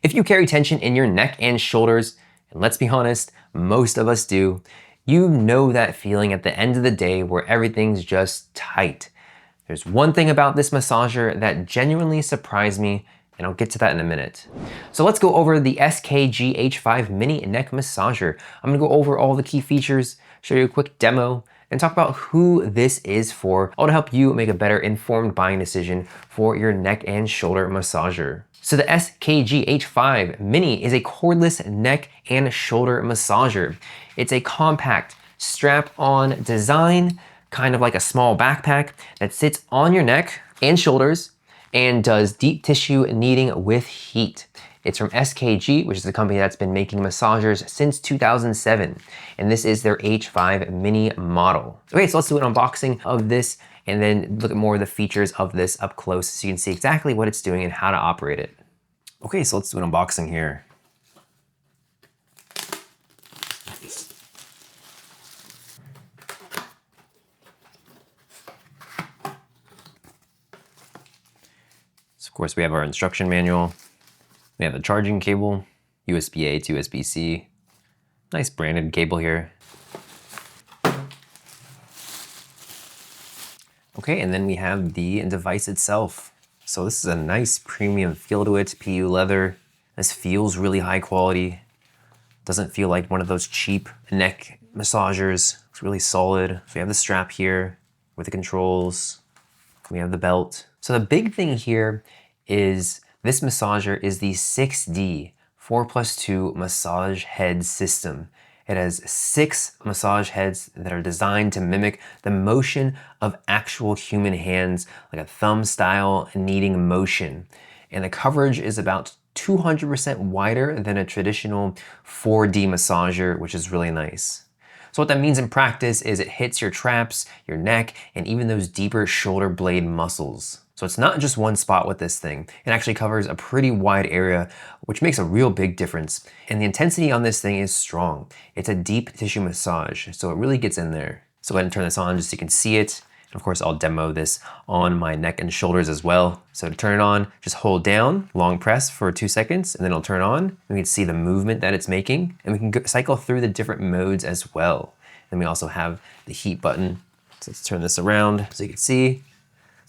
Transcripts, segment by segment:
If you carry tension in your neck and shoulders, and let's be honest, most of us do, you know that feeling at the end of the day where everything's just tight. There's one thing about this massager that genuinely surprised me, and I'll get to that in a minute. So let's go over the SKG H5 Mini neck massager. I'm gonna go over all the key features, show you a quick demo, and talk about who this is for, all to help you make a better informed buying decision for your neck and shoulder massager. So the SKG H5 Mini is a cordless neck and shoulder massager. It's a compact strap-on design, kind of like a small backpack that sits on your neck and shoulders and does deep tissue kneading with heat. It's from SKG, which is the company that's been making massagers since 2007. And this is their H5 Mini model. Okay, so let's do an unboxing of this and then look at more of the features of this up close so you can see exactly what it's doing and how to operate it. Okay, so let's do an unboxing here. So of course we have our instruction manual. We have the charging cable, USB-A to USB-C. Nice branded cable here. Okay, and then we have the device itself. So this is a nice premium feel to it, PU leather. This feels really high quality. Doesn't feel like one of those cheap neck massagers. It's really solid. So we have the strap here with the controls. We have the belt. So the big thing here is this massager is the 6D 4+2 massage head system. It has 6 massage heads that are designed to mimic the motion of actual human hands, like a thumb style kneading motion. And the coverage is about 200% wider than a traditional 4D massager, which is really nice. So what that means in practice is it hits your traps, your neck, and even those deeper shoulder blade muscles. So it's not just one spot with this thing. It actually covers a pretty wide area, which makes a real big difference. And the intensity on this thing is strong. It's a deep tissue massage, so it really gets in there. So go ahead and turn this on just so you can see it. And of course, I'll demo this on my neck and shoulders as well. So to turn it on, just hold down, long press for 2 seconds, and then it'll turn on. We can see the movement that it's making, and we can cycle through the different modes as well. Then we also have the heat button. So let's turn this around so you can see.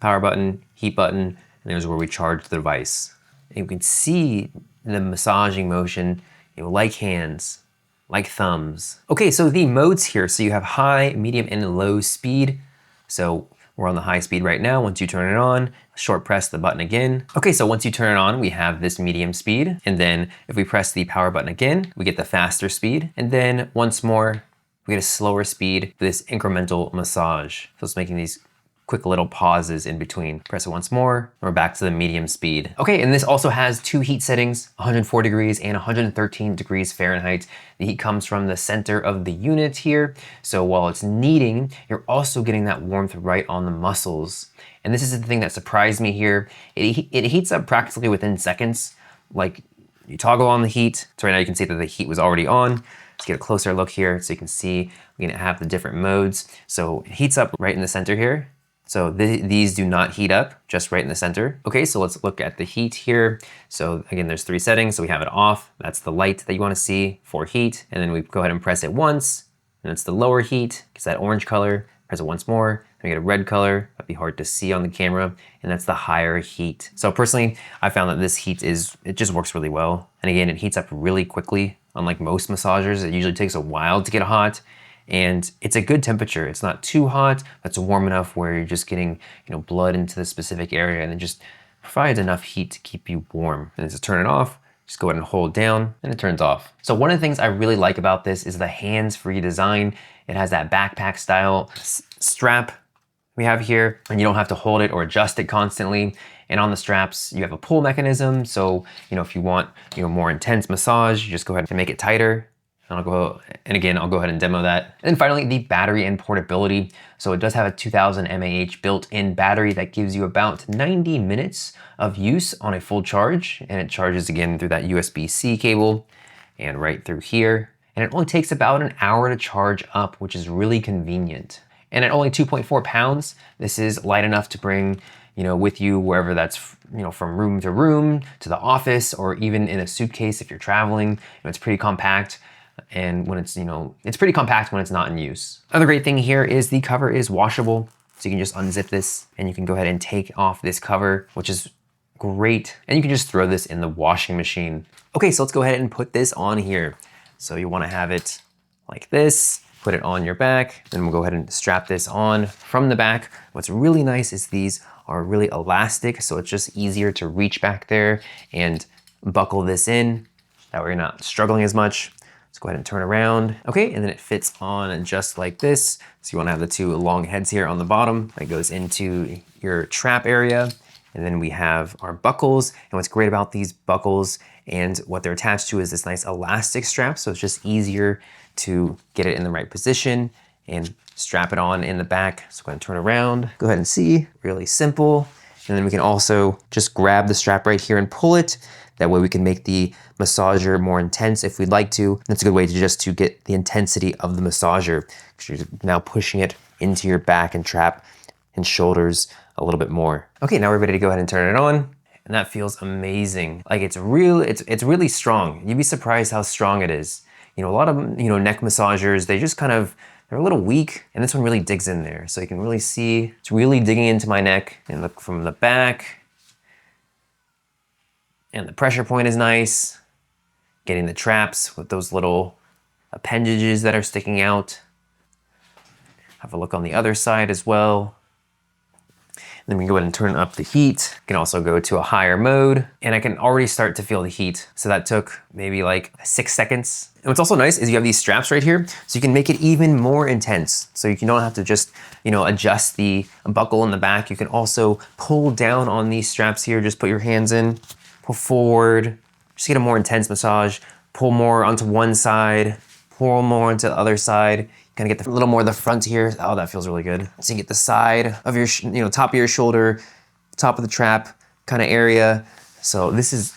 Power button, heat button, and there's where we charge the device. And you can see the massaging motion, like hands, like thumbs. Okay, so the modes here. So you have high, medium, and low speed. So we're on the high speed right now. Once you turn it on, short press the button again. Okay, so once you turn it on, we have this medium speed. And then if we press the power button again, we get the faster speed. And then once more, we get a slower speed for this incremental massage. So it's making these quick little pauses in between. Press it once more, and we're back to the medium speed. Okay, and this also has 2 heat settings, 104 degrees and 113 degrees Fahrenheit. The heat comes from the center of the unit here. So while it's kneading, you're also getting that warmth right on the muscles. And this is the thing that surprised me here. It heats up practically within seconds. Like you toggle on the heat. So right now you can see that the heat was already on. Let's get a closer look here so you can see we can have the different modes. So it heats up right in the center here. So these do not heat up, just right in the center. Okay, so let's look at the heat here. So again, there's 3 settings. So we have it off. That's the light that you want to see for heat. And then we go ahead and press it once. And it's the lower heat, gets that orange color. Press it once more, and we get a red color. That'd be hard to see on the camera. And that's the higher heat. So personally, I found that this heat it just works really well. And again, it heats up really quickly. Unlike most massagers, it usually takes a while to get hot. And it's a good temperature. It's not too hot, but it's warm enough where you're just getting, blood into the specific area, and it just provides enough heat to keep you warm. And to turn it off, just go ahead and hold down and it turns off. So one of the things I really like about this is the hands-free design. It has that backpack style strap we have here, and you don't have to hold it or adjust it constantly. And on the straps, you have a pull mechanism. So, if you want, more intense massage, you just go ahead and make it tighter. And I'll go ahead and demo that. And then finally, the battery and portability. So it does have a 2000 mAh built-in battery that gives you about 90 minutes of use on a full charge. And it charges again through that USB-C cable and right through here. And it only takes about an hour to charge up, which is really convenient. And at only 2.4 pounds, this is light enough to bring, with you wherever that's, from room to room, to the office, or even in a suitcase if you're traveling. It's pretty compact. And when it's, it's pretty compact when it's not in use. Another great thing here is the cover is washable. So you can just unzip this and you can go ahead and take off this cover, which is great. And you can just throw this in the washing machine. Okay, so let's go ahead and put this on here. So you wanna have it like this, put it on your back, then we'll go ahead and strap this on from the back. What's really nice is these are really elastic, so it's just easier to reach back there and buckle this in. That way you're not struggling as much. Let's go ahead and turn around. Okay, and then it fits on just like this. So you wanna have the two long heads here on the bottom. That goes into your trap area. And then we have our buckles. And what's great about these buckles and what they're attached to is this nice elastic strap. So it's just easier to get it in the right position and strap it on in the back. So go ahead and turn around. Go ahead and see, really simple. And then we can also just grab the strap right here and pull it. That way we can make the massager more intense if we'd like to. That's a good way to get the intensity of the massager, because you're now pushing it into your back and trap and shoulders a little bit more. Okay, now we're ready to go ahead and turn it on. And that feels amazing. Like it's really strong. You'd be surprised how strong it is. A lot of, neck massagers, they're a little weak, and this one really digs in there. So you can really see it's really digging into my neck. And look from the back. And the pressure point is nice. Getting the traps with those little appendages that are sticking out. Have a look on the other side as well. Then we can go ahead and turn up the heat. You can also go to a higher mode, and I can already start to feel the heat. So that took maybe like 6 seconds. And what's also nice is you have these straps right here, so you can make it even more intense. So you don't have to just, adjust the buckle in the back. You can also pull down on these straps here. Just put your hands in, pull forward, just get a more intense massage. Pull more onto one side, pull more onto the other side. Kind of get a little more of the front here. Oh, that feels really good. So you get the side of your, top of your shoulder, top of the trap kind of area. So this is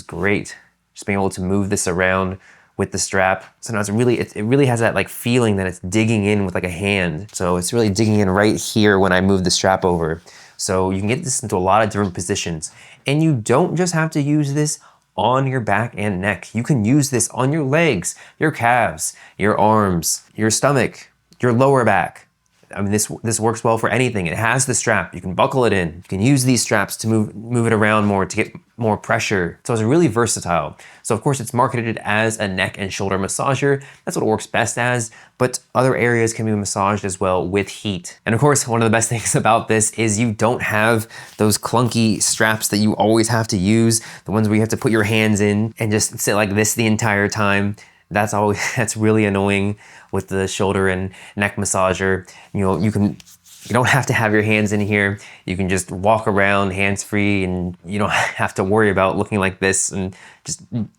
great. Just being able to move this around with the strap. So now it really has that like feeling that it's digging in with like a hand. So it's really digging in right here when I move the strap over. So you can get this into a lot of different positions. And you don't just have to use this on your back and neck. You can use this on your legs, your calves, your arms, your stomach, your lower back. I mean, this works well for anything. It has the strap. You can buckle it in. You can use these straps to move it around more to get more pressure. So it's really versatile. So of course it's marketed as a neck and shoulder massager. That's what it works best as, but other areas can be massaged as well with heat. And of course, one of the best things about this is you don't have those clunky straps that you always have to use, the ones where you have to put your hands in and just sit like this the entire time. That's really annoying with the shoulder and neck massager. You don't have to have your hands in here. You can just walk around hands-free, and you don't have to worry about looking like this, and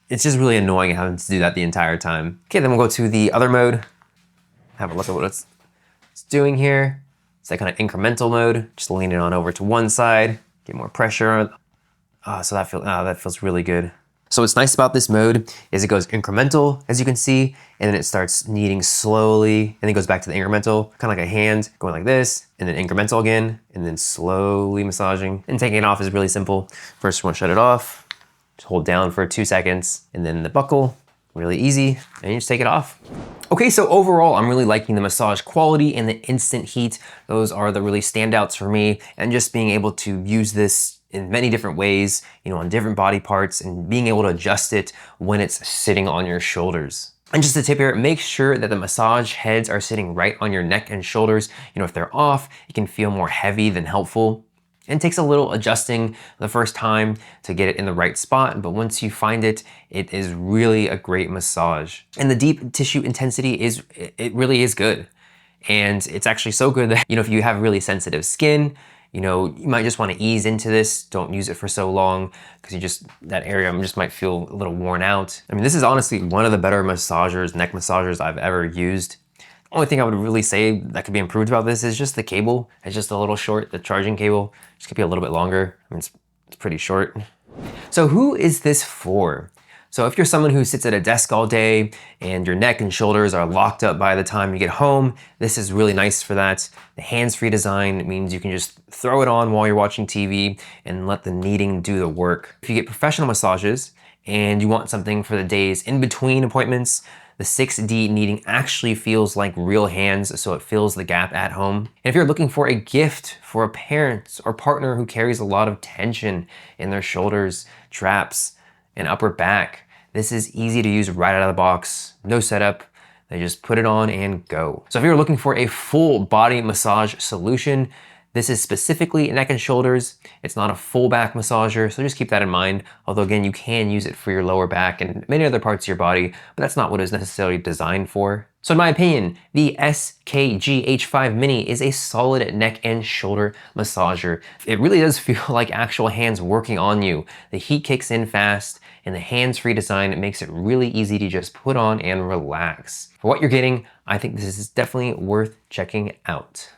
it's just really annoying having to do that the entire time. Okay, then we'll go to the other mode. Have a look at what it's doing here. It's that kind of incremental mode. Just lean it on over to one side, get more pressure. So that feels really good. So what's nice about this mode is it goes incremental, as you can see, and then it starts kneading slowly, and then goes back to the incremental, kind of like a hand going like this, and then incremental again, and then slowly massaging. And taking it off is really simple. First, you want to shut it off, just hold down for 2 seconds, and then the buckle, really easy, and you just take it off. Okay, so overall, I'm really liking the massage quality and the instant heat. Those are the really standouts for me, and just being able to use this in many different ways, on different body parts, and being able to adjust it when it's sitting on your shoulders. And just a tip here, make sure that the massage heads are sitting right on your neck and shoulders. If they're off, it can feel more heavy than helpful. And it takes a little adjusting the first time to get it in the right spot, but once you find it, it is really a great massage. And the deep tissue intensity it really is good. And it's actually so good that, if you have really sensitive skin, you might just want to ease into this. Don't use it for so long, because that area just might feel a little worn out. I mean, this is honestly one of the better massagers, neck massagers I've ever used. The only thing I would really say that could be improved about this is just the cable. It's just a little short. The charging cable just could be a little bit longer. I mean, it's pretty short. So who is this for? So if you're someone who sits at a desk all day and your neck and shoulders are locked up by the time you get home, this is really nice for that. The hands-free design means you can just throw it on while you're watching TV and let the kneading do the work. If you get professional massages and you want something for the days in between appointments, the 6D kneading actually feels like real hands, so it fills the gap at home. And if you're looking for a gift for a parent or partner who carries a lot of tension in their shoulders, traps, and upper back, this is easy to use right out of the box, no setup. They just put it on and go. So if you're looking for a full body massage solution, this is specifically neck and shoulders. It's not a full back massager, so just keep that in mind. Although again, you can use it for your lower back and many other parts of your body, but that's not what it's necessarily designed for. So in my opinion, the SKG H5 Mini is a solid neck and shoulder massager. It really does feel like actual hands working on you. The heat kicks in fast, and the hands-free design makes it really easy to just put on and relax. For what you're getting, I think this is definitely worth checking out.